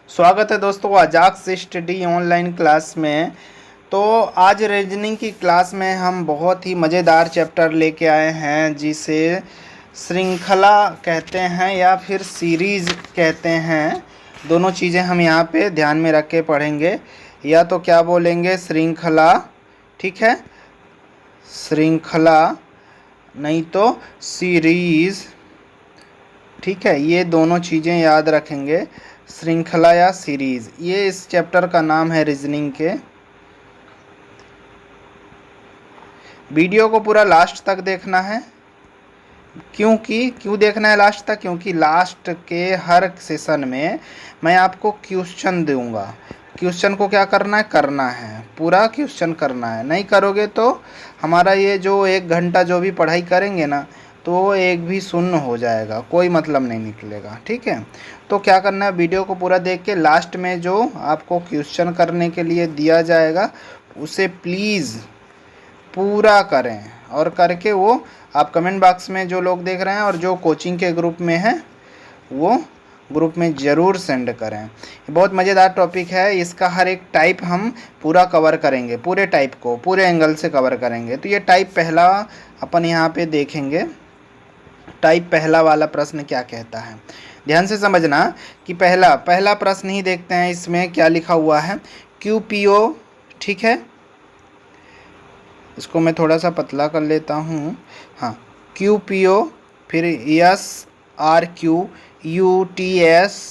स्वागत है दोस्तों अजाक्स स्टडी ऑनलाइन क्लास में। तो आज रीजनिंग की क्लास में हम बहुत ही मज़ेदार चैप्टर लेके आए हैं जिसे श्रृंखला कहते हैं या फिर सीरीज़ कहते हैं। दोनों चीज़ें हम यहाँ पे ध्यान में रख के पढ़ेंगे। या तो क्या बोलेंगे, श्रृंखला, ठीक है, श्रृंखला, नहीं तो सीरीज़, ठीक है। ये दोनों चीज़ें याद रखेंगे, श्रृंखला या सीरीज। ये इस चैप्टर का नाम है रीजनिंग के। वीडियो को पूरा लास्ट तक देखना है। क्यों देखना है लास्ट तक? क्योंकि लास्ट के हर सेशन में मैं आपको क्वेश्चन दूंगा। क्वेश्चन को क्या करना है, पूरा क्वेश्चन करना है। नहीं करोगे तो हमारा ये जो 1 घंटा जो भी पढ़ाई करेंगे ना, तो एक भी शून्य हो जाएगा, कोई मतलब नहीं निकलेगा, ठीक है। तो क्या करना है, वीडियो को पूरा देख के लास्ट में जो आपको क्वेश्चन करने के लिए दिया जाएगा उसे प्लीज़ पूरा करें, और करके वो आप कमेंट बॉक्स में जो लोग देख रहे हैं और जो कोचिंग के ग्रुप में हैं वो ग्रुप में ज़रूर सेंड करें। बहुत मज़ेदार टॉपिक है, इसका हर एक टाइप हम पूरा कवर करेंगे, पूरे टाइप को पूरे एंगल से कवर करेंगे। तो ये टाइप पहला अपन यहाँ पे देखेंगे। टाइप पहला वाला प्रश्न क्या कहता है, ध्यान से समझना कि पहला प्रश्न ही देखते हैं। इसमें क्या लिखा हुआ है, QPO, ठीक है। इसको मैं थोड़ा सा पतला कर लेता हूँ। हाँ, QPO, फिर SRQ, UTSWVU,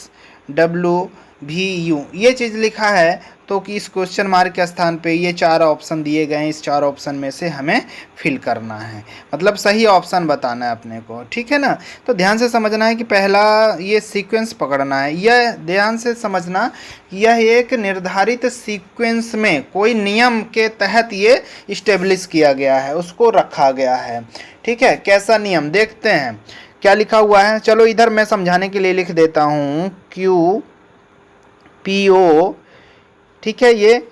ये चीज़ लिखा है। तो कि इस क्वेश्चन मार्क के स्थान पे ये 4 ऑप्शन दिए गए हैं, इस 4 ऑप्शन में से हमें फिल करना है, मतलब सही ऑप्शन बताना है अपने को, ठीक है ना। तो ध्यान से समझना है कि पहला ये सीक्वेंस पकड़ना है। यह ध्यान से समझना, यह एक निर्धारित सीक्वेंस में कोई नियम के तहत ये इस्टेब्लिश किया गया है, उसको रखा गया है, ठीक है। कैसा नियम देखते हैं, क्या लिखा हुआ है। चलो इधर मैं समझाने के लिए लिख देता हूँ, QPO, ठीक है। ये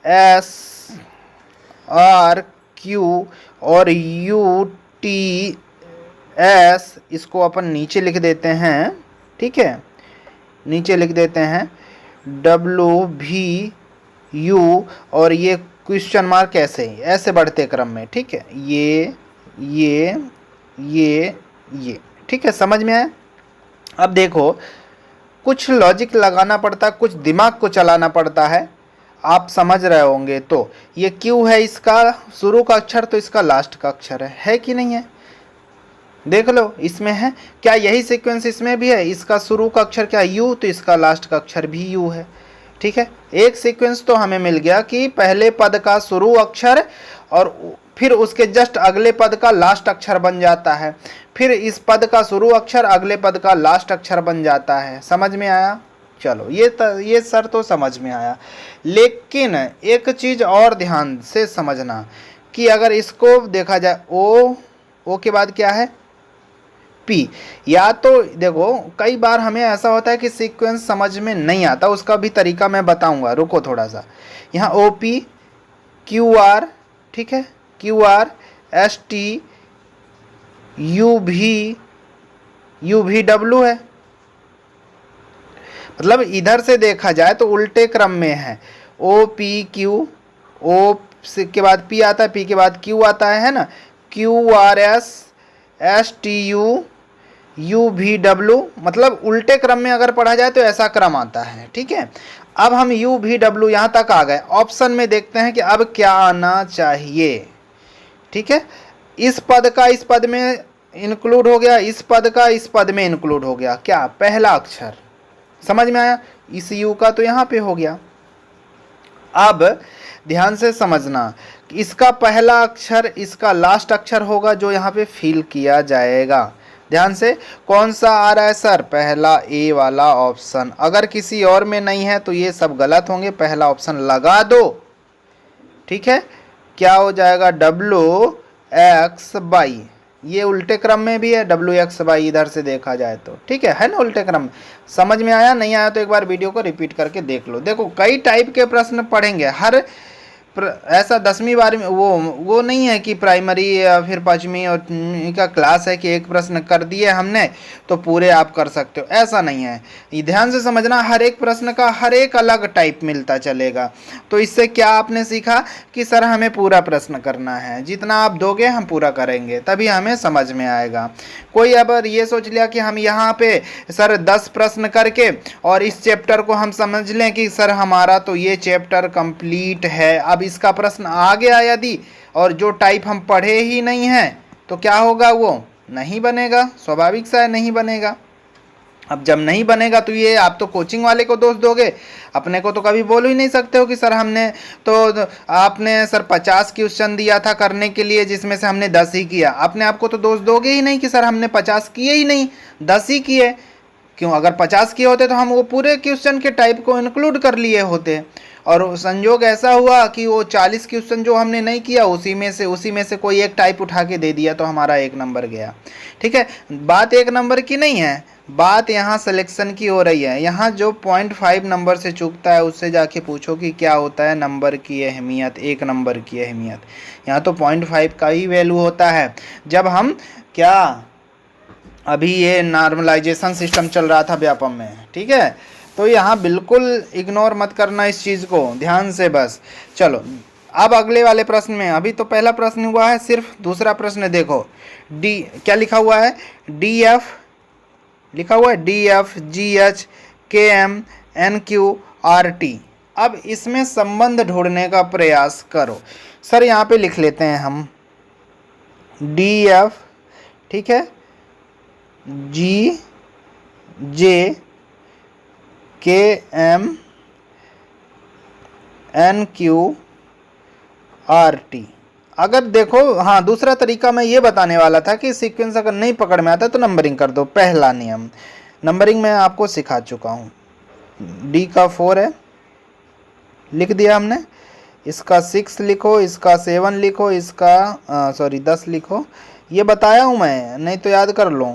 SRQ और UTS, इसको अपन नीचे लिख देते हैं, ठीक है, नीचे लिख देते हैं WVU, और ये क्वेश्चन मार्क ऐसे बढ़ते क्रम में, ठीक है। ये, ठीक है, समझ में आया। अब देखो, कुछ लॉजिक लगाना पड़ता है, कुछ दिमाग को चलाना पड़ता है, आप समझ रहे होंगे। तो ये Q है, इसका शुरू का अक्षर तो इसका लास्ट का अक्षर है कि नहीं है, देख लो इसमें है क्या। यही सीक्वेंस इसमें भी है, इसका शुरू का अक्षर क्या U, तो इसका लास्ट का अक्षर भी U है, ठीक है। एक सीक्वेंस तो हमें मिल गया कि पहले पद का शुरू अक्षर और फिर उसके जस्ट अगले पद का लास्ट अक्षर बन जाता है, फिर इस पद का शुरू अक्षर अगले पद का लास्ट अक्षर बन जाता है। समझ में आया? चलो ये सर तो समझ में आया। लेकिन एक चीज़ और ध्यान से समझना कि अगर इसको देखा जाए, ओ के बाद क्या है, P। या तो देखो, कई बार हमें ऐसा होता है कि सीक्वेंस समझ में नहीं आता, उसका भी तरीका मैं बताऊंगा, रुको थोड़ा सा। यहाँ OP, QR, ठीक है, QR, ST, UVW है। मतलब इधर से देखा जाए तो उल्टे क्रम में है। OPQ, O के बाद P आता है, P के बाद Q आता है ना, QRS, STU, UVW, मतलब उल्टे क्रम में अगर पढ़ा जाए तो ऐसा क्रम आता है, ठीक है। अब हम UVW यहाँ तक आ गए, ऑप्शन में देखते हैं कि अब क्या आना चाहिए, ठीक है। इस पद का इस पद में इंक्लूड हो गया, इस पद का इस पद में इंक्लूड हो गया, क्या, पहला अक्षर। समझ में आया? इस U का तो यहाँ पे हो गया। अब ध्यान से समझना, इसका पहला अक्षर इसका लास्ट अक्षर होगा जो यहाँ पे फिल किया जाएगा। ध्यान से, कौन सा आ रहा है सर, पहला A वाला ऑप्शन। अगर किसी और में नहीं है तो ये सब गलत होंगे, पहला ऑप्शन लगा दो, ठीक है। क्या हो जाएगा, WXY, ये उल्टे क्रम में भी है, WXY इधर से देखा जाए तो, ठीक है ना, उल्टे क्रम में। समझ में आया? नहीं आया तो एक बार वीडियो को रिपीट करके देख लो। देखो, कई टाइप के प्रश्न पढ़ेंगे, हर ऐसा 10वीं 12वीं वो नहीं है कि प्राइमरी या फिर 5वीं और का क्लास है कि एक प्रश्न कर दिए हमने तो पूरे आप कर सकते हो, ऐसा नहीं है। ये ध्यान से समझना, हर एक प्रश्न का हर एक अलग टाइप मिलता चलेगा। तो इससे क्या आपने सीखा कि सर हमें पूरा प्रश्न करना है, जितना आप दोगे हम पूरा करेंगे, तभी हमें समझ में आएगा। कोई अगर ये सोच लिया कि हम यहाँ पे सर 10 प्रश्न करके और इस चैप्टर को हम समझ लें कि सर हमारा तो ये चैप्टर कंप्लीट है, अब इसका प्रश्न आ गया यदि और जो टाइप हम पढ़े ही नहीं है तो क्या होगा, वो नहीं बनेगा, स्वाभाविक सा है नहीं बनेगा। अब जब नहीं बनेगा तो ये आप तो कोचिंग वाले को दोष दोगे, अपने को तो कभी बोल ही नहीं सकते हो कि सर हमने तो आपने सर 50 क्वेश्चन दिया था करने के लिए जिसमें से हमने 10 ही किया। अपने आप को तो दोष दोगे ही नहीं कि सर हमने 50 किए ही नहीं, 10 ही किए। क्यों, अगर 50 किए होते तो हम वो पूरे क्वेश्चन के टाइप को इंक्लूड कर लिए होते, और संयोग ऐसा हुआ कि वो 40 क्वेश्चन जो हमने नहीं किया उसी में से कोई एक टाइप उठा के दे दिया तो हमारा 1 नंबर गया। ठीक है, बात 1 नंबर की नहीं है, बात यहाँ सिलेक्शन की हो रही है। यहाँ जो 0.5 नंबर से चूकता है उससे जाके पूछो कि क्या होता है नंबर की अहमियत, 1 नंबर की अहमियत। यहाँ तो 0.5 का ही वैल्यू होता है। जब हम क्या, अभी ये नॉर्मलाइजेशन सिस्टम चल रहा था व्यापम में, ठीक है, तो यहाँ बिल्कुल इग्नोर मत करना इस चीज़ को, ध्यान से बस। चलो अब अगले वाले प्रश्न में, अभी तो पहला प्रश्न हुआ है, सिर्फ दूसरा प्रश्न देखो। डी क्या लिखा हुआ है, DF लिखा हुआ है, DF GH KM NQ RT। अब इसमें संबंध ढूंढने का प्रयास करो। सर यहाँ पे लिख लेते हैं हम DF, ठीक है, GJ KM NQ RT। अगर देखो, हाँ दूसरा तरीका मैं ये बताने वाला था कि सीक्वेंस अगर नहीं पकड़ में आता तो नंबरिंग कर दो। पहला नियम नंबरिंग मैं आपको सिखा चुका हूँ। D का 4 है, लिख दिया हमने, इसका 6 लिखो, इसका 7 लिखो, इसका 10 लिखो, ये बताया हूँ मैं, नहीं तो याद कर लो।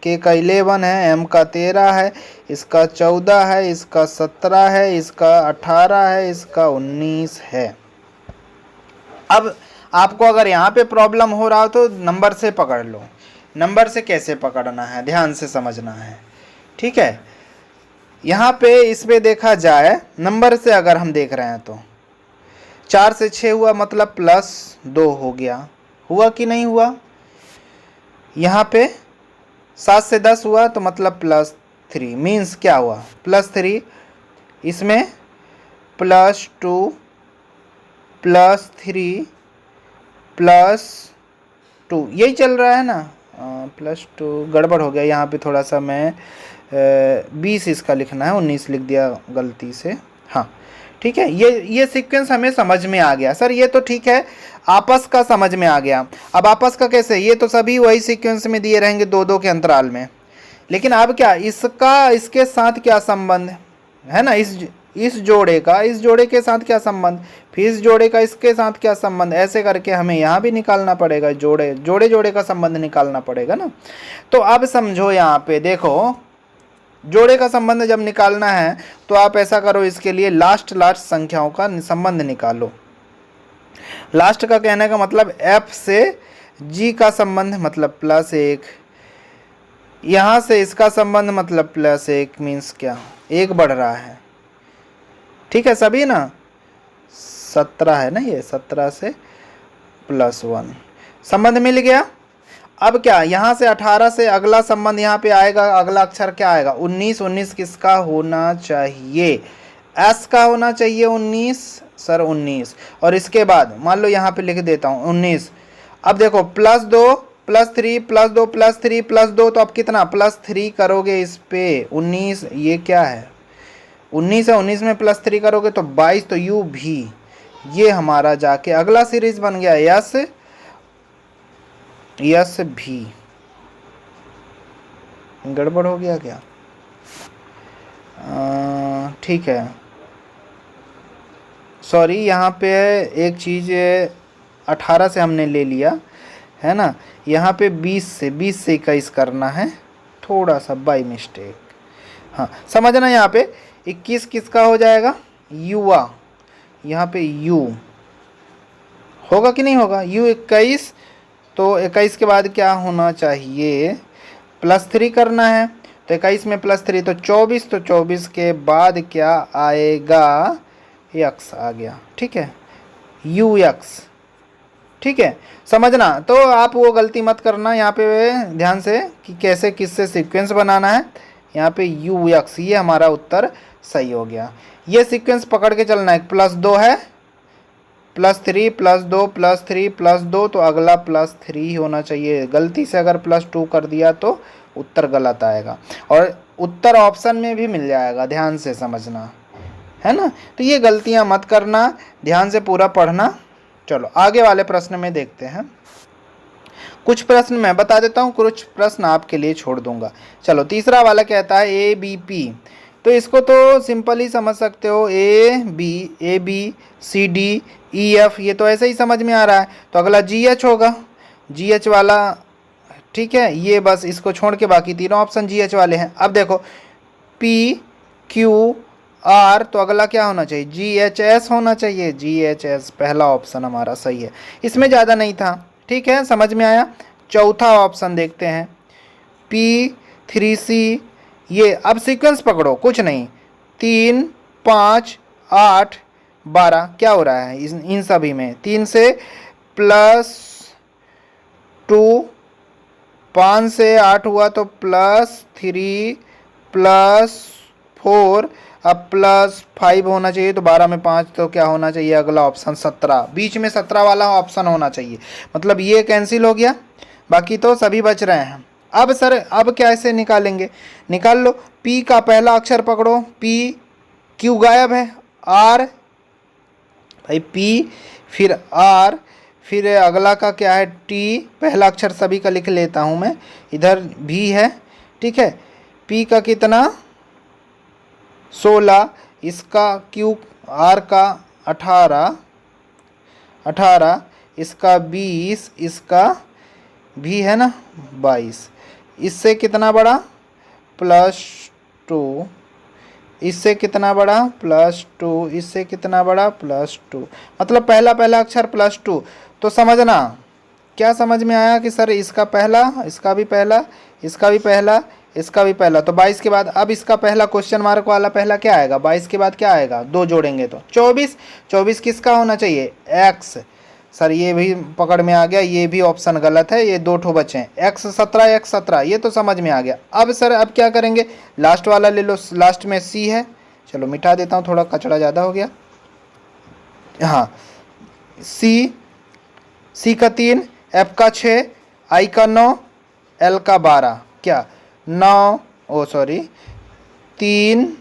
K का 11 है, M का 13 है, इसका 14 है, इसका 17 है, इसका 18 है, इसका 19 है। अब आपको अगर यहाँ पे प्रॉब्लम हो रहा हो तो नंबर से पकड़ लो। नंबर से कैसे पकड़ना है ध्यान से समझना है, ठीक है। यहाँ पे इस पे देखा जाए, नंबर से अगर हम देख रहे हैं तो 4 से 6 हुआ मतलब +2 हो गया, हुआ कि नहीं हुआ। यहाँ पे 7 से 10 हुआ तो मतलब +3, मीन्स क्या हुआ, +3, इसमें +2 +3 +2 यही चल रहा है ना। +2 गड़बड़ हो गया यहाँ पे, थोड़ा सा मैं 20 इसका लिखना है, 19 लिख दिया गलती से। हाँ ठीक है, ये सीक्वेंस हमें समझ में आ गया। सर ये तो ठीक है, आपस का समझ में आ गया। अब आपस का कैसे, ये तो सभी वही सीक्वेंस में दिए रहेंगे 2-2 के अंतराल में, लेकिन अब क्या, इसका इसके साथ क्या संबंध है ना, इस जोड़े का इस जोड़े के साथ क्या संबंध, फिर इस जोड़े का इसके साथ क्या संबंध, ऐसे करके हमें यहाँ भी निकालना पड़ेगा, जोड़े का संबंध निकालना पड़ेगा ना। तो अब समझो, यहाँ पे देखो, जोड़े का संबंध जब निकालना है तो आप ऐसा करो, इसके लिए लास्ट संख्याओं का संबंध निकालो। लास्ट का कहने का मतलब F से G का संबंध मतलब +1, यहाँ से इसका संबंध मतलब +1, मीन्स क्या, 1 बढ़ रहा है, ठीक है सभी ना। 17 है ना, ये 17 से +1 संबंध मिल गया। अब क्या, यहाँ से 18 से अगला संबंध यहाँ पे आएगा, अगला अक्षर क्या आएगा, 19। 19 किसका होना चाहिए, S का होना चाहिए 19, सर 19। और इसके बाद मान लो यहाँ पे लिख देता हूँ 19। अब देखो +2 +3 +2 +3 +2, तो अब कितना, +3 करोगे इस पे 19, ये क्या है 19 है, 19 में +3 करोगे तो 22, तो यू भी, ये हमारा जाके अगला सीरीज बन गया यस भी। गड़बड़ हो गया क्या, ठीक है, सॉरी, यहाँ पे एक चीज़ 18 से हमने ले लिया है ना, यहाँ पे 20 से 21 करना है, थोड़ा सा बाय मिस्टेक। हाँ समझना, यहाँ पे 21 किसका हो जाएगा, युवा, यहाँ पे यू, होगा कि नहीं होगा, U21, तो 21 के बाद क्या होना चाहिए, +3 करना है, तो 21 में +3 तो 24, तो 24 के बाद क्या आएगा, x आ गया, ठीक है, UX, ठीक है, समझना। तो आप वो गलती मत करना यहाँ पे ध्यान से कि कैसे किससे सीक्वेंस बनाना है। यहाँ पे UX, ये हमारा उत्तर सही हो गया। ये सीक्वेंस पकड़ के चलना है, +2 है, +3 +2 +3 +2, तो अगला +3 होना चाहिए। गलती से अगर +2 कर दिया तो उत्तर गलत आएगा, और उत्तर ऑप्शन में भी मिल जाएगा, ध्यान से समझना, है ना। तो ये गलतियां मत करना, ध्यान से पूरा पढ़ना। चलो आगे वाले प्रश्न में देखते हैं। कुछ प्रश्न मैं बता देता हूँ, कुछ प्रश्न आपके लिए छोड़ दूंगा। चलो तीसरा वाला कहता है ABP, तो इसको तो सिंपल ही समझ सकते हो, ABCDEF, ये तो ऐसे ही समझ में आ रहा है। तो अगला GH होगा, GH वाला, ठीक है, ये बस इसको छोड़ के बाकी तीनों ऑप्शन GH वाले हैं। अब देखो PQR, तो अगला क्या होना चाहिए, GHS होना चाहिए, GHS पहला ऑप्शन हमारा सही है, इसमें ज़्यादा नहीं था, ठीक है, समझ में आया। चौथा ऑप्शन देखते हैं, P3C, ये अब सीक्वेंस पकड़ो, कुछ नहीं, 3 5 8 12, क्या हो रहा है इन सभी में, 3 से +2, 5 से 8 हुआ तो +3 +4, अब +5 होना चाहिए, तो 12 में 5, तो क्या होना चाहिए अगला ऑप्शन 17, बीच में 17 वाला ऑप्शन होना चाहिए, मतलब ये कैंसिल हो गया, बाकी तो सभी बच रहे हैं। अब सर अब कैसे निकालेंगे, निकाल लो, P का पहला अक्षर पकड़ो, P, Q गायब है, R, भाई P फिर R, फिर अगला का क्या है T, पहला अक्षर सभी का लिख लेता हूँ मैं, इधर भी है, ठीक है, P का कितना 16, इसका Q R का 18, इसका 20, इसका भी है ना 22, इससे कितना बड़ा +2, इससे कितना बड़ा +2, इससे कितना बड़ा +2, मतलब पहला अक्षर +2। तो समझना, क्या समझ में आया कि सर इसका पहला, इसका भी पहला, इसका भी पहला, इसका भी पहला, तो 22 के बाद अब इसका पहला क्वेश्चन मार्क वाला पहला क्या आएगा, 22 के बाद क्या आएगा, 2 जोड़ेंगे तो 24, 24 किसका होना चाहिए, X, सर ये भी पकड़ में आ गया, ये भी ऑप्शन गलत है, ये 2 ठो बचे हैं, X17, ये तो समझ में आ गया। अब सर अब क्या करेंगे, लास्ट वाला ले लो, लास्ट में C है, चलो मिटा देता हूँ, थोड़ा कचरा ज़्यादा हो गया, हाँ, C का 3, F का 6, I का 9, L का 12, क्या 9, ओ सॉरी 3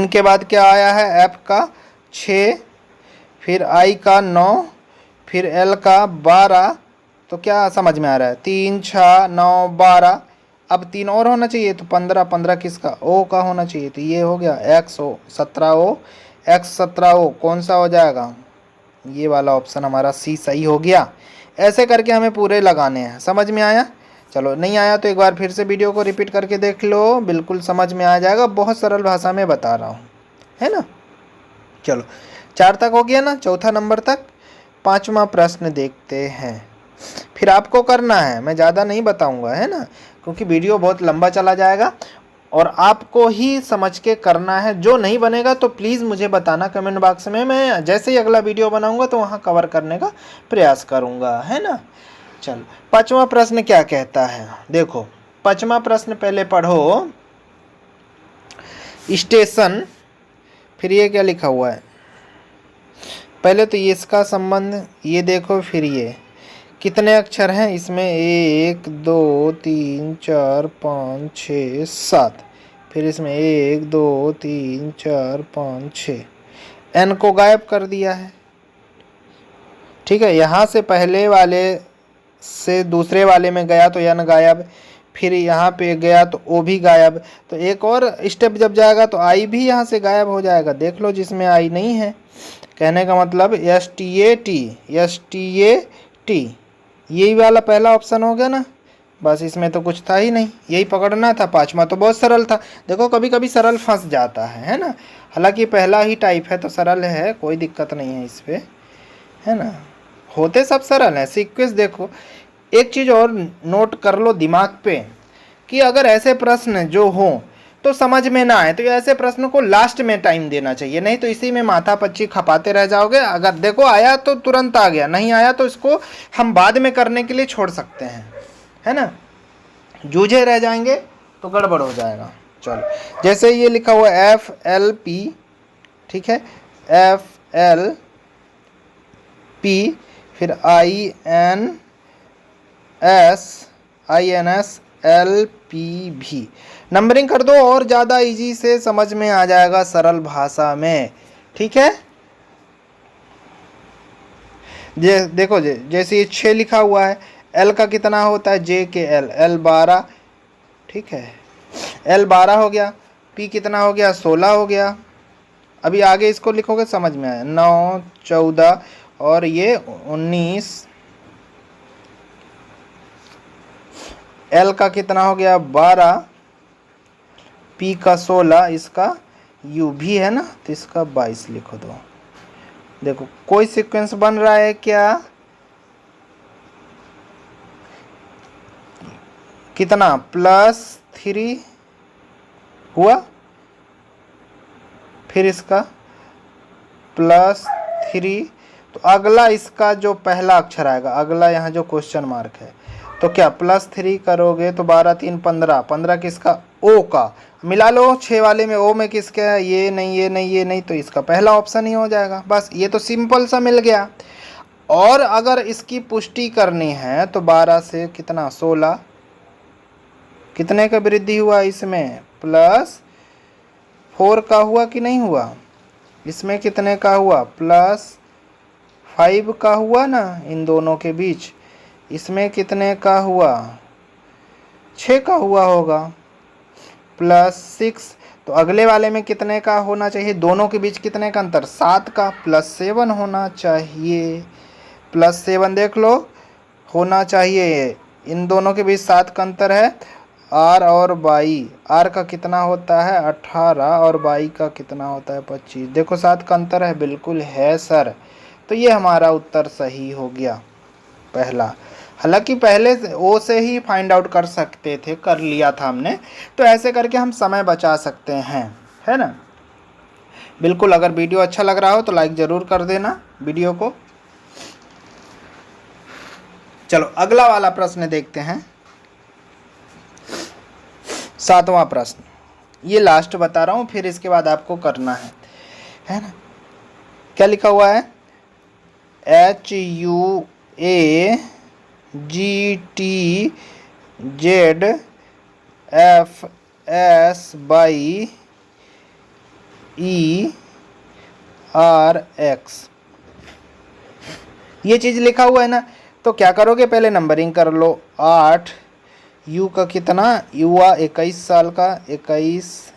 के बाद क्या आया है, F का 6, फिर I का 9, फिर L का 12, तो क्या समझ में आ रहा है, 3 6 9 12, अब 3 और होना चाहिए, तो 15 किसका, O का होना चाहिए, तो ये हो गया X17O, X17O कौन सा हो जाएगा, ये वाला ऑप्शन हमारा C सही हो गया। ऐसे करके हमें पूरे लगाने हैं, समझ में आया। चलो नहीं आया तो एक बार फिर से वीडियो को रिपीट करके देख लो, बिल्कुल समझ में आ जाएगा, बहुत सरल भाषा में बता रहा हूँ, है ना। चलो 4 तक हो गया ना, चौथा नंबर तक। 5वां प्रश्न देखते हैं, फिर आपको करना है, मैं ज़्यादा नहीं बताऊंगा, है ना, क्योंकि वीडियो बहुत लंबा चला जाएगा और आपको ही समझ के करना है। जो नहीं बनेगा तो प्लीज़ मुझे बताना कमेंट बॉक्स में, मैं जैसे ही अगला वीडियो बनाऊंगा तो वहाँ कवर करने का प्रयास करूँगा, है ना। चलो 5वां प्रश्न क्या कहता है, देखो 5वां प्रश्न पहले पढ़ो, स्टेशन, फिर ये क्या लिखा हुआ है, पहले तो ये इसका संबंध ये देखो, फिर ये कितने अक्षर हैं इसमें, 1 2 3 4 5 6 7, फिर इसमें 1 2 3 4 5 6, n को गायब कर दिया है, ठीक है, यहाँ से पहले वाले से दूसरे वाले में गया तो n गायब, फिर यहाँ पे गया तो O भी गायब, तो एक और स्टेप जब जाएगा तो I भी यहाँ से गायब हो जाएगा, देख लो जिसमें I नहीं है, कहने का मतलब STAT, यही वाला पहला ऑप्शन हो गया ना, बस इसमें तो कुछ था ही नहीं, यही पकड़ना था। 5वां तो बहुत सरल था, देखो कभी कभी सरल फंस जाता है ना, हालांकि पहला ही टाइप है तो सरल है, कोई दिक्कत नहीं है इस पर, है ना। होते सब सरल है। सीक्वेंस देखो, एक चीज़ और नोट कर लो दिमाग पे कि अगर ऐसे प्रश्न जो हो तो समझ में ना आए तो ऐसे प्रश्न को लास्ट में टाइम देना चाहिए, नहीं तो इसी में माथा पच्ची खपाते रह जाओगे। अगर देखो आया तो तुरंत आ गया, नहीं आया तो इसको हम बाद में करने के लिए छोड़ सकते हैं, है ना। जूझे रह जाएंगे तो गड़बड़ हो जाएगा। चलो, जैसे ये लिखा हुआ FLP, ठीक है, FLP, फिर INS LPV, नंबरिंग कर दो और ज़्यादा इजी से समझ में आ जाएगा सरल भाषा में, ठीक है। देखो जैसे ये 6 लिखा हुआ है, L का कितना होता है, J के L 12, ठीक है, L 12 हो गया, P कितना हो गया, 16 हो गया। अभी आगे इसको लिखोगे समझ में आया, 9 14 और ये 19, L का कितना हो गया 12, P का 16, इसका U भी है ना तो इसका 22 लिखो दो। देखो कोई सीक्वेंस बन रहा है क्या, कितना +3 हुआ, फिर इसका +3, तो अगला इसका जो पहला अक्षर आएगा, अगला यहाँ जो क्वेश्चन मार्क है, तो क्या +3 करोगे तो 12 3 15, 15 किसका, O का, मिला लो 6 वाले में O में किसका है, ये नहीं ये नहीं ये नहीं, तो इसका पहला ऑप्शन ही हो जाएगा। बस ये तो सिंपल सा मिल गया। और अगर इसकी पुष्टि करनी है तो 12 से कितना 16, कितने का वृद्धि हुआ इसमें, +4 का हुआ कि नहीं हुआ, इसमें कितने का हुआ, +5 का हुआ ना इन दोनों के बीच, इसमें कितने का हुआ, 6 का हुआ होगा, +6, तो अगले वाले में कितने का होना चाहिए, दोनों के बीच कितने का अंतर, 7 का, +7 होना चाहिए, +7 देख लो होना चाहिए, इन दोनों के बीच 7 का अंतर है। R और बाई, R का कितना होता है 18 और बाई का कितना होता है 25, देखो 7 का अंतर है, बिल्कुल है सर। तो ये हमारा उत्तर सही हो गया पहला। हालांकि पहले O से ही फाइंड आउट कर सकते थे, कर लिया था हमने, तो ऐसे करके हम समय बचा सकते हैं, है ना। बिल्कुल, अगर वीडियो अच्छा लग रहा हो तो लाइक ज़रूर कर देना वीडियो को। चलो अगला वाला प्रश्न देखते हैं, 7वां प्रश्न, ये लास्ट बता रहा हूँ, फिर इसके बाद आपको करना है ना। क्या लिखा हुआ है, HUAGTZFS/ERX, ये चीज़ लिखा हुआ है ना। तो क्या करोगे, पहले नंबरिंग कर लो, 8, U का कितना, युवा 21 साल का, 21,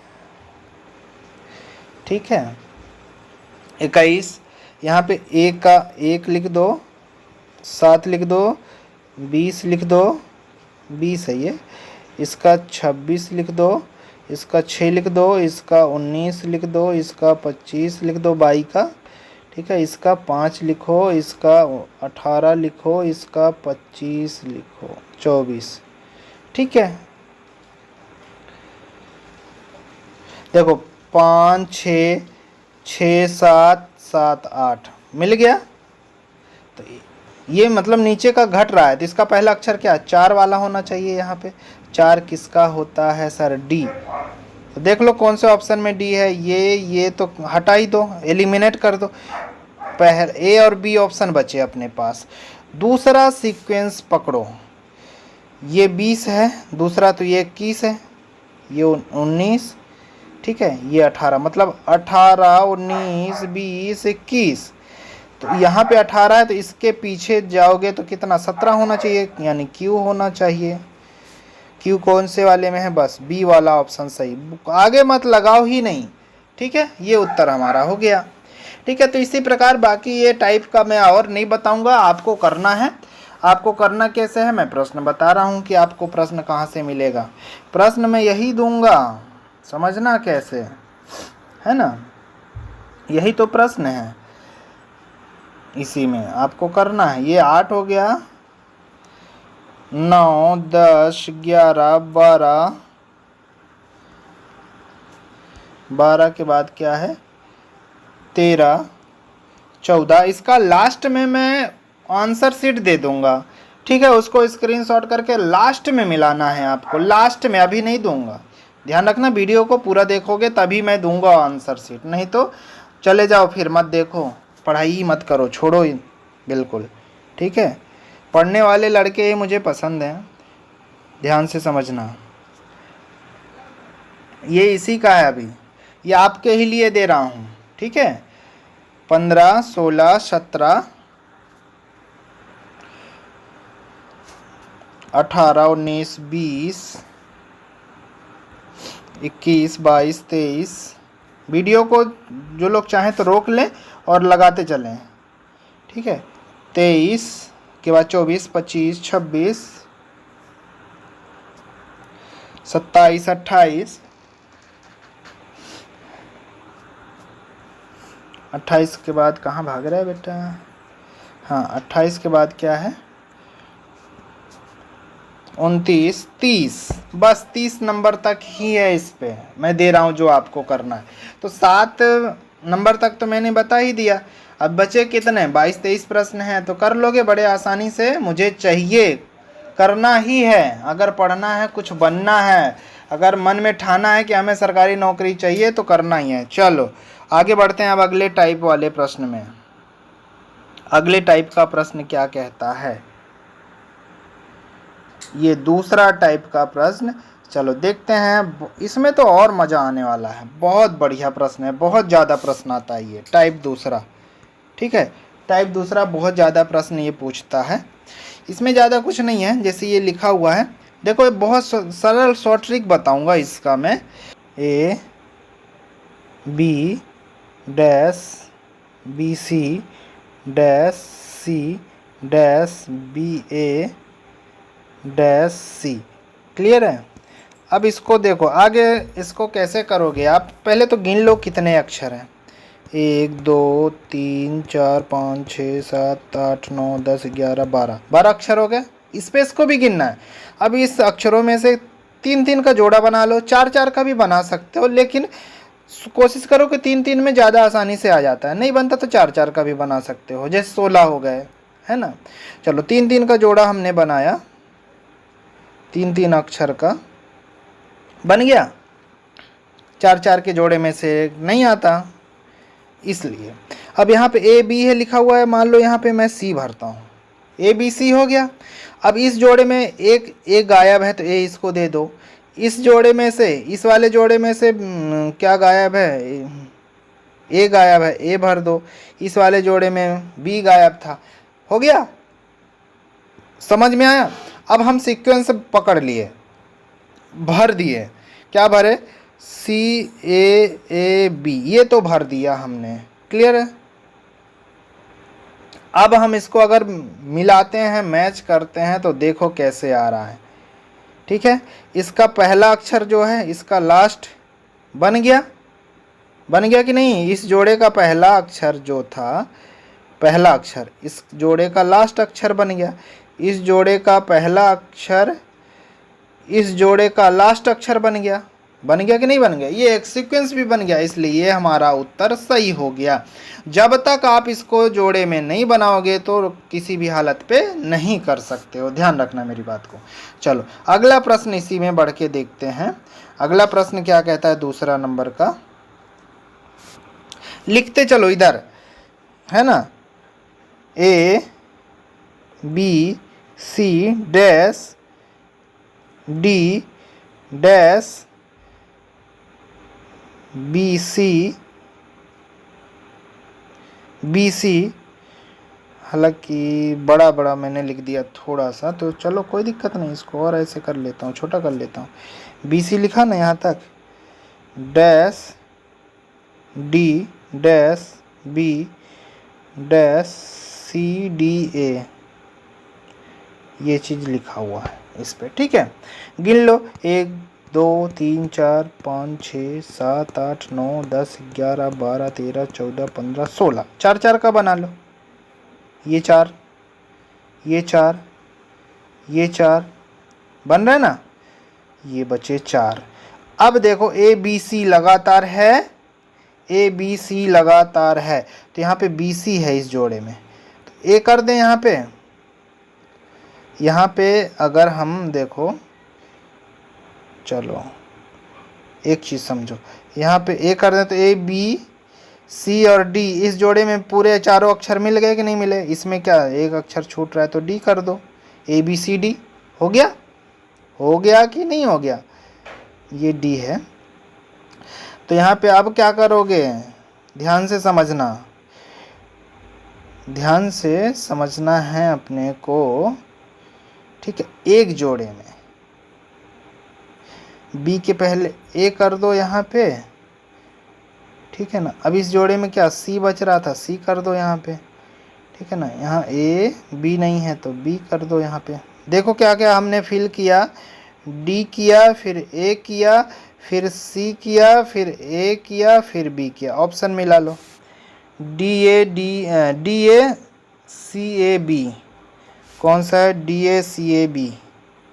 ठीक है, 21, यहाँ पे A का 1 लिख दो, 7 लिख दो, 20 लिख दो, 20 है ये, इसका 26 लिख दो, इसका 6 लिख दो, इसका 19 लिख दो, इसका 25 लिख दो, 22 का, ठीक है, इसका 5 लिखो, इसका 18 लिखो, इसका 25 लिखो, 24, ठीक है। देखो 5 6 6 7 7 8 मिल गया। तो ये मतलब नीचे का घट रहा है, तो इसका पहला अक्षर क्या, 4 वाला होना चाहिए। यहाँ पे 4 किसका होता है सर, D। तो देख लो कौन से ऑप्शन में D है, ये तो हटा ही दो, एलिमिनेट कर दो, पहले A और B ऑप्शन बचे अपने पास। दूसरा सीक्वेंस पकड़ो, ये 20 है, दूसरा तो ये 21 है, ये 19, ठीक है, ये 18, मतलब 18 19 20 21, तो यहाँ पे 18 है, तो इसके पीछे जाओगे तो कितना 17 होना चाहिए, यानी Q होना चाहिए। Q कौन से वाले में है, बस B वाला ऑप्शन सही, आगे मत लगाओ ही नहीं, ठीक है। ये उत्तर हमारा हो गया, ठीक है। तो इसी प्रकार बाकी ये टाइप का मैं और नहीं बताऊंगा, आपको करना है। आपको करना कैसे है, मैं प्रश्न बता रहा हूँ कि आपको प्रश्न कहाँ से मिलेगा। प्रश्न मैं यही दूंगा, समझना कैसे, है ना, यही तो प्रश्न है। इसी में आपको करना है। ये 8 हो गया, 9 10 11 12, 12 के बाद क्या है 13 14। इसका लास्ट में मैं आंसर शीट दे दूंगा, ठीक है। उसको स्क्रीनशॉट करके लास्ट में मिलाना है आपको, लास्ट में, अभी नहीं दूंगा। ध्यान रखना, वीडियो को पूरा देखोगे तभी मैं दूंगा आंसर शीट, नहीं तो चले जाओ फिर मत देखो, पढ़ाई ही मत करो, छोड़ो ही बिल्कुल, ठीक है। पढ़ने वाले लड़के ही मुझे पसंद हैं, ध्यान से समझना। ये इसी का है, अभी ये आपके ही लिए दे रहा हूँ, ठीक है। 15 16 17 18 19 20 21 22 23। वीडियो को जो लोग चाहें तो रोक लें और लगाते चलें, ठीक है। 23 के बाद 24 25 26 27 28 28 के बाद कहाँ भाग रहा है बेटा, हाँ 28 के बाद क्या है 29 30। बस 30 नंबर तक ही है, इस पे मैं दे रहा हूँ जो आपको करना है। तो 7 नंबर तक तो मैंने बता ही दिया। अब बचे कितने 22 23 प्रश्न हैं, तो कर लोगे बड़े आसानी से। मुझे चाहिए, करना ही है, अगर पढ़ना है, कुछ बनना है, अगर मन में ठाना है कि हमें सरकारी नौकरी चाहिए तो करना ही है। चलो आगे बढ़ते हैं अब अगले टाइप वाले प्रश्न में। अगले टाइप का प्रश्न क्या कहता है, ये दूसरा टाइप का प्रश्न, चलो देखते हैं। इसमें तो और मज़ा आने वाला है, बहुत बढ़िया प्रश्न है, बहुत ज़्यादा प्रश्न आता है ये टाइप दूसरा, ठीक है। टाइप दूसरा बहुत ज़्यादा प्रश्न ये पूछता है। इसमें ज़्यादा कुछ नहीं है, जैसे ये लिखा हुआ है, देखो ये बहुत सरल शॉर्ट ट्रिक बताऊंगा इसका मैं। A B dash B C dash C dash B A dash C, clear है। अब इसको देखो आगे, इसको कैसे करोगे आप, पहले तो गिन लो कितने अक्षर हैं। 1 2 3 4 5 6 7 8 9 10 11 12, 12 अक्षर हो गए। स्पेस को भी गिनना है। अब इस अक्षरों में से 3 3 का जोड़ा बना लो, 4 4 का भी बना सकते हो, लेकिन कोशिश करो कि 3 3 में ज़्यादा आसानी से आ जाता है। नहीं बनता तो 4 4 का भी बना सकते हो, जैसे 16 हो गए, है ना। चलो 3 3 का जोड़ा हमने बनाया, 3 3 अक्षर का बन गया। 4 4 के जोड़े में से नहीं आता, इसलिए अब यहाँ पे ए बी है लिखा हुआ है, मान लो यहाँ पे मैं सी भरता हूँ, ए बी सी हो गया। अब इस जोड़े में एक गायब है तो ए इसको दे दो। इस जोड़े में से, इस वाले जोड़े में से क्या गायब है, ए गायब है, ए भर दो। इस वाले जोड़े में बी गायब था, हो गया। समझ में आया। अब हम सीक्वेंस पकड़ लिए, भर दिए, क्या भरे, सी ए बी, ये तो भर दिया हमने, क्लियर है। अब हम इसको अगर मिलाते हैं, मैच करते हैं, तो देखो कैसे आ रहा है, ठीक है। इसका पहला अक्षर जो है, इसका लास्ट बन गया, बन गया कि नहीं। इस जोड़े का पहला अक्षर जो था, पहला अक्षर इस जोड़े का लास्ट अक्षर बन गया। इस जोड़े का पहला अक्षर इस जोड़े का लास्ट अक्षर बन गया, बन गया कि नहीं बन गया। ये एक सीक्वेंस भी बन गया, इसलिए ये हमारा उत्तर सही हो गया। जब तक आप इसको जोड़े में नहीं बनाओगे तो किसी भी हालत पे नहीं कर सकते हो, ध्यान रखना मेरी बात को। चलो अगला प्रश्न इसी में बढ़ के देखते हैं। अगला प्रश्न क्या कहता है, दूसरा नंबर का, लिखते चलो इधर, है ना। A B C dash D dash B C हालांकि बड़ा बड़ा मैंने लिख दिया थोड़ा सा, तो चलो कोई दिक्कत नहीं, इसको और ऐसे कर लेता हूँ, छोटा कर लेता हूँ। बी सी लिखा ना यहाँ तक, dash D dash B dash C D A, ये चीज़ लिखा हुआ है इस पे, ठीक है। गिन लो, 1 2 3 4 5 6 7 8 9 10 11 12 13 14 15 16, 4 4 का बना लो, ये 4, ये 4, ये 4 बन रहा है ना, ये बचे 4। अब देखो ए बी सी लगातार है, ए बी सी लगातार है, तो यहाँ पे बी सी है इस जोड़े में, तो ए कर दें यहाँ पे। यहाँ पे अगर हम देखो, चलो एक चीज़ समझो, यहाँ पे ए कर दें तो ए बी सी और डी इस जोड़े में पूरे चारों अक्षर मिल गए कि नहीं मिले, इसमें क्या एक अक्षर छूट रहा है तो डी कर दो, ए बी सी डी हो गया, हो गया कि नहीं हो गया, ये डी है। तो यहाँ पे अब क्या करोगे, ध्यान से समझना, ध्यान से समझना है अपने को, ठीक है। एक जोड़े में बी के पहले ए कर दो यहाँ पे, ठीक है ना। अब इस जोड़े में क्या सी बच रहा था, सी कर दो यहाँ पे, ठीक है ना। यहाँ ए बी नहीं है तो बी कर दो यहाँ पे। देखो क्या क्या हमने फिल किया, डी किया, फिर ए किया, फिर सी किया, फिर ए किया, फिर बी किया। ऑप्शन मिला लो, D A C A B, कौन सा है, D A C A B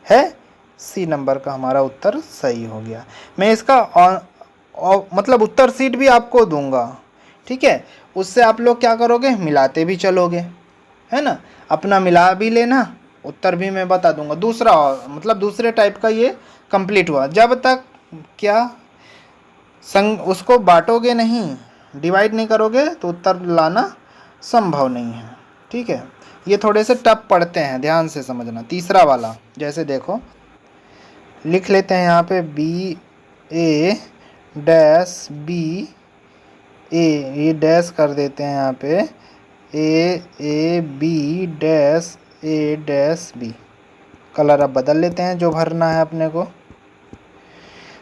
है, सी नंबर का हमारा उत्तर सही हो गया। मैं इसका मतलब उत्तर सीट भी आपको दूंगा, ठीक है। उससे आप लोग क्या करोगे, मिलाते भी चलोगे, है ना, अपना मिला भी लेना, उत्तर भी मैं बता दूंगा। दूसरा मतलब दूसरे टाइप का ये कंप्लीट हुआ। जब तक क्या उसको बांटोगे नहीं, डिवाइड नहीं करोगे तो उत्तर लाना संभव नहीं है, ठीक है। ये थोड़े से टफ पढ़ते हैं, ध्यान से समझना। तीसरा वाला जैसे देखो, लिख लेते हैं यहाँ पे B A dash B A, ये डैश कर देते हैं यहाँ पे, A B dash A dash B. Colour अब बदल लेते हैं जो भरना है अपने को।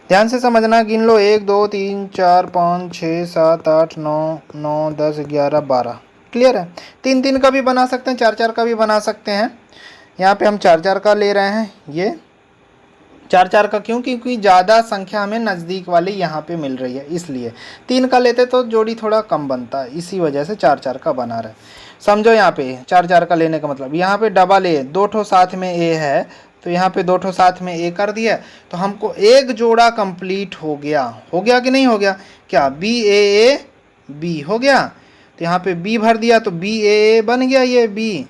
ध्यान से समझना, गिन लो 1 2 3 4 5 6 7 8 9 9 10 11 12। क्लियर है। 3 3 का भी बना सकते हैं, 4 4 का भी बना सकते हैं। यहाँ पे हम 4 4 का ले रहे हैं, ये 4 4 का क्यों, क्योंकि ज़्यादा संख्या हमें नज़दीक वाली यहाँ पे मिल रही है, इसलिए। 3 का लेते तो जोड़ी थोड़ा कम बनता है, इसी वजह से 4 4 का बना रहे। समझो यहाँ पे 4 4 का लेने का मतलब, यहाँ पे डबल ए, 2 ठो साथ में ए है, तो यहाँ पे 2 ठो साथ में ए कर दिया, तो हमको एक जोड़ा कंप्लीट हो गया। हो गया कि नहीं हो गया, क्या बी ए बी हो गया, तो यहाँ पे बी भर दिया तो बी ए बन गया, ये बी।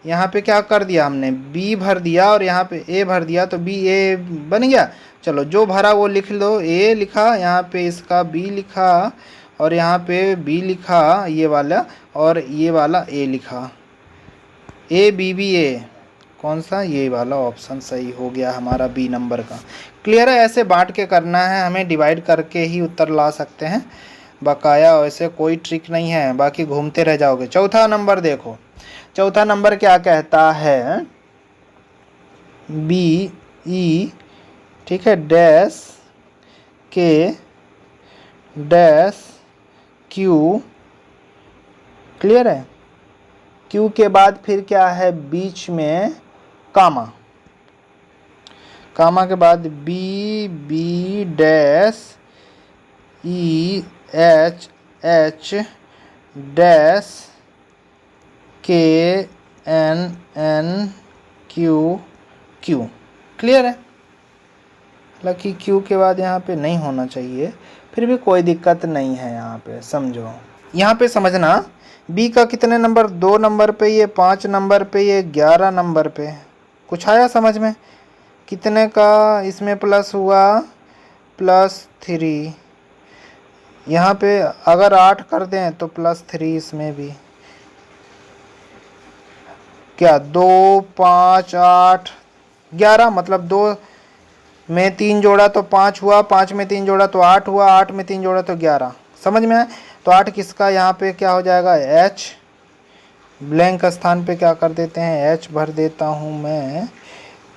यहाँ पे क्या कर दिया हमने, बी भर दिया और यहाँ पे ए भर दिया तो बी ए बन गया। चलो जो भरा वो लिख लो, ए लिखा, यहाँ पे इसका बी लिखा, और यहाँ पे बी लिखा ये वाला, और ये वाला ए लिखा, ए बी बी ए, कौन सा, ये वाला ऑप्शन सही हो गया हमारा बी नंबर का। क्लियर है। ऐसे बांट के करना है हमें, डिवाइड करके ही उत्तर ला सकते हैं, बकाया वैसे कोई ट्रिक नहीं है, बाकी घूमते रह जाओगे। चौथा नंबर देखो, चौथा नंबर क्या कहता है, बी ई, ठीक है, डैश के डैश क्यू। क्लियर है। क्यू के बाद फिर क्या है, बीच में कामा, कामा के बाद B B dash E H H dash K N N Q Q. Clear है। हालांकि क्यू के बाद यहाँ पे नहीं होना चाहिए, फिर भी कोई दिक्कत नहीं है यहाँ पे, समझो। यहाँ पे समझना, बी का कितने नंबर, 2 नंबर पे, ये 5 नंबर पे, ये 11 नंबर पे। कुछ आया समझ में, कितने का इसमें प्लस हुआ, +3। यहाँ पे अगर 8 कर दें तो +3 इसमें भी। क्या 2 5 8 11, मतलब 2 में 3 जोड़ा तो 5 हुआ, 5 में 3 जोड़ा तो 8 हुआ, 8 में 3 जोड़ा तो 11। समझ में आए। तो 8 किसका, यहाँ पे क्या हो जाएगा, H। ब्लैंक स्थान पे क्या कर देते हैं, H भर देता हूँ मैं,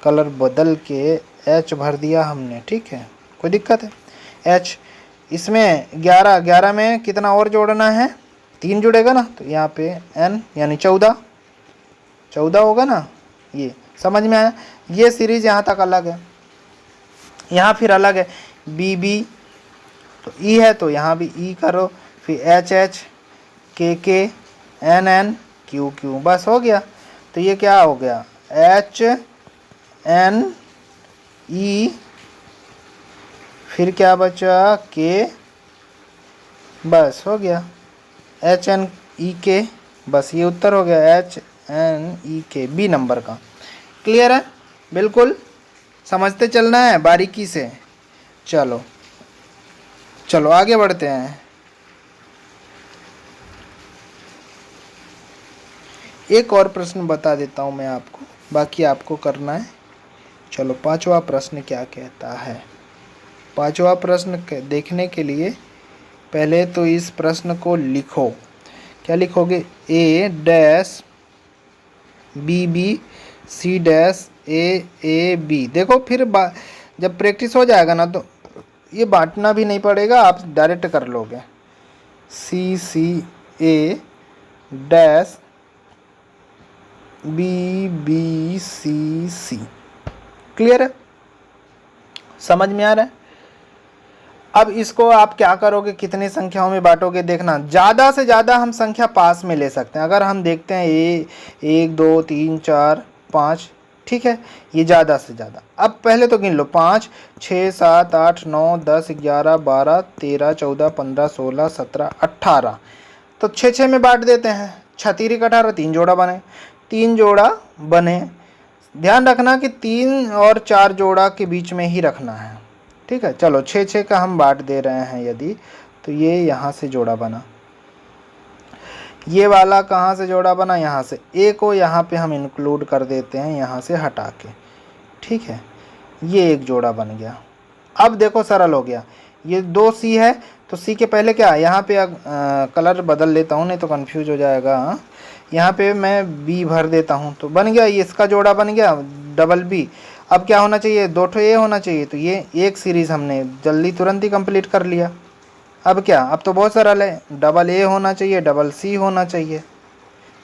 कलर बदल के H भर दिया हमने, ठीक है, कोई दिक्कत है। H इसमें 11, 11 में कितना और जोड़ना है, 3 जुड़ेगा ना, तो यहाँ पे N यानी 14 होगा ना। ये समझ में आया। ये सीरीज यहाँ तक अलग है, यहाँ फिर अलग है। बी बी तो ई है, तो यहाँ भी ई करो, फिर एच एच के एन एन क्यू क्यू, बस हो गया। तो ये क्या हो गया, एच एन ई, फिर क्या बचा, के, बस हो गया, एच एन ई के, बस ये उत्तर हो गया, एच एन ई के, बी नंबर का। क्लियर है, बिल्कुल समझते चलना है बारीकी से। चलो चलो आगे बढ़ते हैं। एक और प्रश्न बता देता हूं मैं आपको, बाकी आपको करना है। चलो पांचवा प्रश्न क्या कहता है। पांचवा प्रश्न देखने के लिए पहले तो इस प्रश्न को लिखो। क्या लिखोगे, A dash B B C dash A B. देखो फिर जब प्रैक्टिस हो जाएगा ना तो ये बांटना भी नहीं पड़ेगा, आप डायरेक्ट कर लोगे। सी सी ए डैश बी बी सी सी। क्लियर है, समझ में आ रहा है। अब इसको आप क्या करोगे, कितनी संख्याओं में बांटोगे, देखना ज़्यादा से ज़्यादा हम संख्या पास में ले सकते हैं। अगर हम देखते हैं ये 1 2 3 4 5, ठीक है, ये ज़्यादा से ज़्यादा। अब पहले तो गिन लो, 5 6 7 8 9 10 11 12 13 14 15 16 17 18, तो 6 में बांट देते हैं। 6 3 18, 3 जोड़ा बने, 3 जोड़ा बने। ध्यान रखना कि 3 और 4 जोड़ा के बीच में ही रखना है, ठीक है। चलो 6 का हम बांट दे रहे हैं यदि, तो ये यहाँ से जोड़ा बना, ये वाला कहाँ से जोड़ा बना, यहाँ से। ए को यहाँ पे हम इंक्लूड कर देते हैं यहाँ से हटा के, ठीक है, ये एक जोड़ा बन गया। अब देखो सरल हो गया, ये 2 सी है तो सी के पहले क्या, यहाँ पे कलर बदल लेता हूँ नहीं तो कंफ्यूज हो जाएगा। यहाँ पे मैं बी भर देता हूँ तो बन गया, ये इसका जोड़ा बन गया डबल बी। अब क्या होना चाहिए, 2 ठो ए होना चाहिए, तो ये एक सीरीज़ हमने जल्दी तुरंत ही कंप्लीट कर लिया। अब क्या, अब तो बहुत सरल है, डबल ए होना चाहिए, डबल सी होना चाहिए,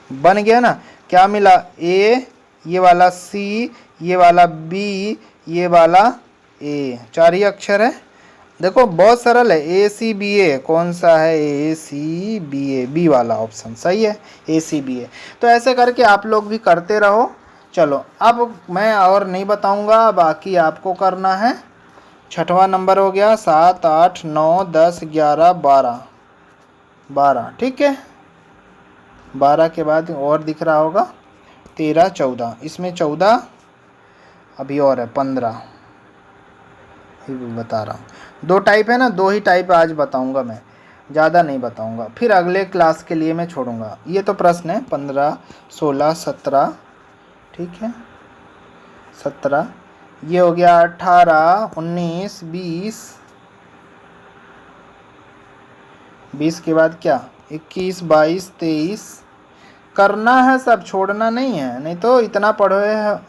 बन गया ना। क्या मिला, ए, ये वाला सी, ये वाला बी, ये वाला ए, 4 ही अक्षर है। देखो बहुत सरल है, ए सी बी ए, कौन सा है, ए सी बी ए, बी वाला ऑप्शन सही है, ए सी बी ए। तो ऐसे करके आप लोग भी करते रहो। चलो अब मैं और नहीं बताऊंगा, बाकी आपको करना है। 6वां नंबर हो गया, 7 8 9 10 11 12 12, ठीक है। 12 के बाद और दिख रहा होगा 13 14, इसमें 14 अभी और है 15, बता रहा हूँ। 2 टाइप है ना, 2 ही टाइप आज बताऊंगा मैं, ज़्यादा नहीं बताऊंगा, फिर अगले क्लास के लिए मैं छोड़ूंगा। ये तो प्रश्न है 15 16 17, ठीक है, 17, ये हो गया 18 19 20, 20 के बाद क्या, 21 22 23, करना है सब, छोड़ना नहीं है, नहीं तो इतना पढ़ो,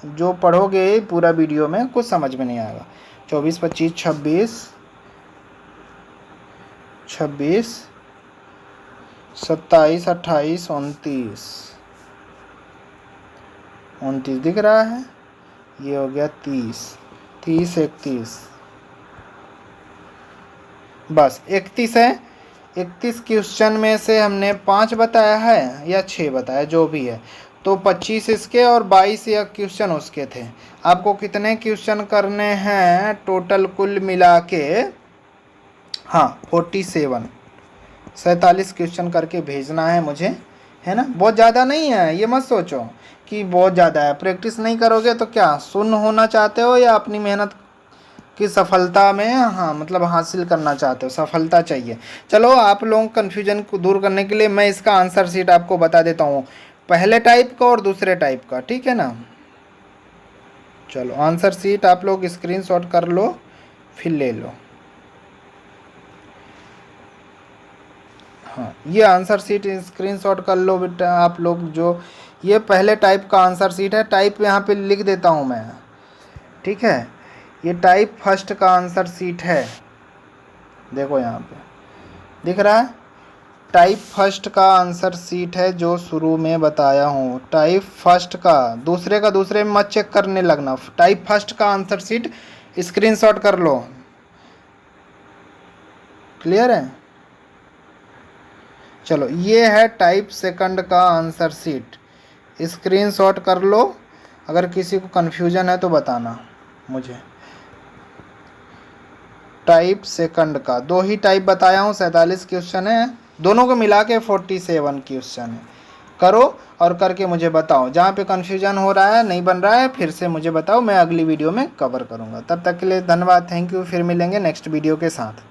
जो पढ़ोगे पूरा वीडियो में कुछ समझ में नहीं आएगा। 24 25 26 27 28 29 29 दिख रहा है, ये हो गया 30 30 31, बस 31 है। 31 क्वेश्चन में से हमने 5 बताया है या 6 बताया, जो भी है, तो 25 इसके और 22 या क्वेश्चन उसके थे। आपको कितने क्वेश्चन करने हैं टोटल कुल मिला के, हाँ 47 क्वेश्चन करके भेजना है मुझे, है ना। बहुत ज़्यादा नहीं है, ये मत सोचो कि बहुत ज़्यादा है। प्रैक्टिस नहीं करोगे तो क्या शून्य होना चाहते हो या अपनी मेहनत की सफलता में, हाँ मतलब हासिल करना चाहते हो, सफलता चाहिए। चलो आप लोगों कन्फ्यूजन को दूर करने के लिए मैं इसका आंसर शीट आपको बता देता हूँ, पहले टाइप का और दूसरे टाइप का, ठीक है ना। चलो आंसर शीट आप लोग स्क्रीनशॉट कर लो, फिर ले लो। हाँ ये आंसर शीट स्क्रीनशॉट कर लो बेटा आप लोग, जो ये पहले टाइप का आंसर शीट है। टाइप यहाँ पे लिख देता हूँ मैं, ठीक है, ये टाइप फर्स्ट का आंसर शीट है। देखो यहाँ पे दिख रहा है, टाइप फर्स्ट का आंसर शीट है जो शुरू में बताया हूँ। टाइप फर्स्ट का दूसरे में मत चेक करने लगना, टाइप फर्स्ट का आंसर शीट स्क्रीनशॉट कर लो। क्लियर है, चलो ये है टाइप सेकंड का आंसर सीट, स्क्रीनशॉट कर लो। अगर किसी को कन्फ्यूजन है तो बताना मुझे। टाइप सेकंड का 2 ही टाइप बताया हूँ, 47 क्वेश्चन है, दोनों को मिला के 47 क्वेश्चन है। करो और करके मुझे बताओ, जहाँ पे कन्फ्यूजन हो रहा है नहीं बन रहा है फिर से मुझे बताओ, मैं अगली वीडियो में कवर करूँगा। तब तक के लिए धन्यवाद, थैंक यू। फिर मिलेंगे नेक्स्ट वीडियो के साथ।